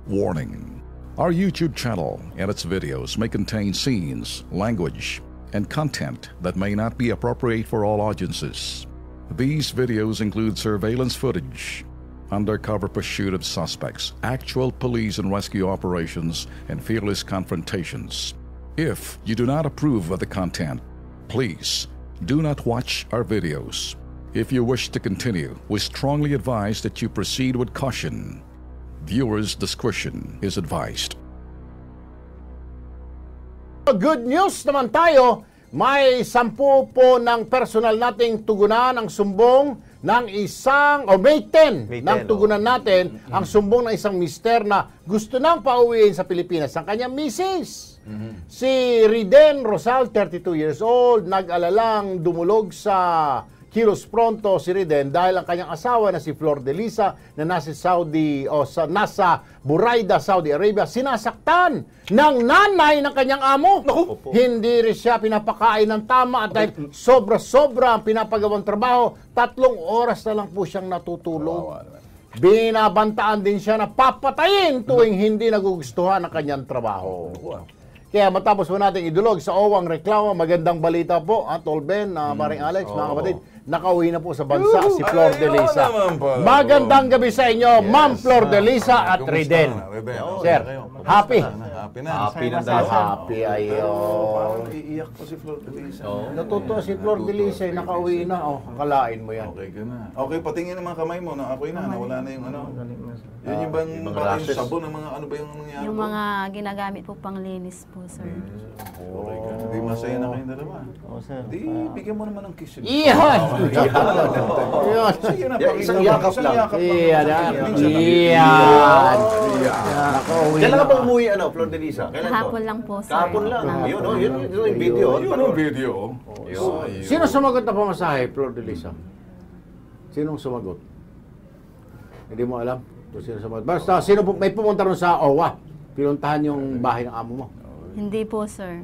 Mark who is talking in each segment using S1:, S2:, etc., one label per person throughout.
S1: Warning: our YouTube channel and its videos may contain scenes, language, and content that may not be appropriate for all audiences. These videos include surveillance footage, undercover pursuit of suspects, actual police and rescue operations, and fearless confrontations. If you do not approve of the content, please do not watch our videos. If you wish to continue, we strongly advise that you proceed with caution. Viewers' discretion is advised.
S2: Good news naman tayo. May 10 po ng personal nating tugunan ang sumbong ng isang, o May 10 ng tugunan natin ang sumbong ng isang mister na gusto nang pauwiin sa Pilipinas ang kanyang misis. Si Riden Rosal, 32 years old, nag-alalang dumulog sa Kilos Pronto si Riden dahil ang kanyang asawa na si Flor de Lisa na nasa nasa Buraida, Saudi Arabia, sinasaktan ng nanay ng kanyang amo. Hindi rin siya pinapakain ng tama at dahil sobra-sobra ang pinapagawang trabaho, 3 oras na lang po siyang natutulog. Binabantaan din siya na papatayin tuwing hindi nagugustuhan ang kanyang trabaho. Kaya matapos po natin idulog sa Owang Reklamo, magandang balita po, Tolben, Maring Alex, mga kapatid, nakauwi na po sa bansa si Flor de Lisa. Magandang gabi sa inyo, Ma'am Flor de Lisa at Riden. Sir, happy?
S3: Happy na.
S4: Happy na dahil.
S2: Happy, ayun.
S3: Iiyak ko si Flor de Lisa.
S2: Natutuwa si Flor de Lisa, nakauwi na. Kalain mo yan.
S3: Okay ka na. Okay, patingin ang mga kamay mo, ako'y na, nawala na yung ano. Yun yung bang yung sabon, ng mga ano ba yung nangyari?
S5: Yung mga ginagamit po pang linis po, sir.
S3: Okay ka. Di masaya na kayong dalawa.
S4: Oo, sir.
S3: Di, bigyan mo naman ng kiss.
S2: Iyan!
S3: Sige na,
S4: Isang yakap lang.
S2: Iyan!
S4: Kailan ka ba umuwi, Flor de Lisa? Kailan to?
S5: Kahapon lang po, sir.
S4: Kahapon lang. Yun yung video.
S3: Yun ang video.
S2: Sino sumagot na pamasahe, Flor de Lisa? Sinong sumagot? Hindi mo alam kung sino sumagot. Basta, sino may pumunta ron sa OWA? Pinuntahan yung bahay ng amo mo?
S5: Hindi po, sir.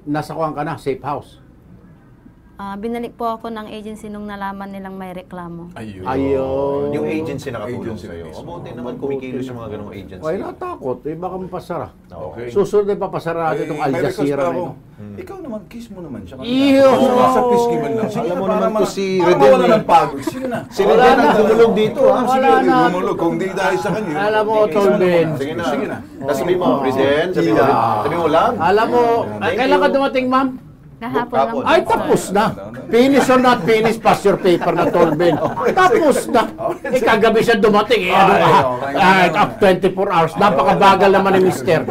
S2: Nasa kuwang ka na, safe house?
S5: Binalik po ako ng agency nung nalaman nilang may reklamo.
S2: Ayun.
S4: Yung agency nakatulong
S3: Agency
S4: sa'yo.
S3: mismo.
S4: Mabuti naman kumikilos yung mga ganong agency.
S2: Ay, natakot. Baka mapasara.
S3: Okay.
S2: Susunod na papasara natin itong Al Jazeera na ito.
S3: Ikaw naman, kiss mo naman siya.
S2: Iyo!
S3: Sa piski man lang. Sige
S4: Alam mo
S3: na,
S4: naman
S3: para
S4: to si
S3: para
S4: Reden.
S3: mawala ng pagod. Sige na.
S4: Si Reden ang dumulog dito, ha?
S2: Wala
S3: Sige,
S2: na.
S3: dumulog. Kung di dahil sa kanya.
S2: Alam mo,
S3: kiss mo
S2: Tolben.
S3: naman.
S4: Sige na.
S3: Sige na.
S4: Tapos sabi mo, Reden, sabi mo lang.
S2: Alam mo, kailan ka dumating, ma'am?
S5: Kahapon lang po,
S2: Ay,
S5: sir.
S2: tapos na. Finish or not finish, pass your paper na, Tolben. Tapos na. Kagabi siya dumating. Up 24 hours. Napakabagal naman ni Mister.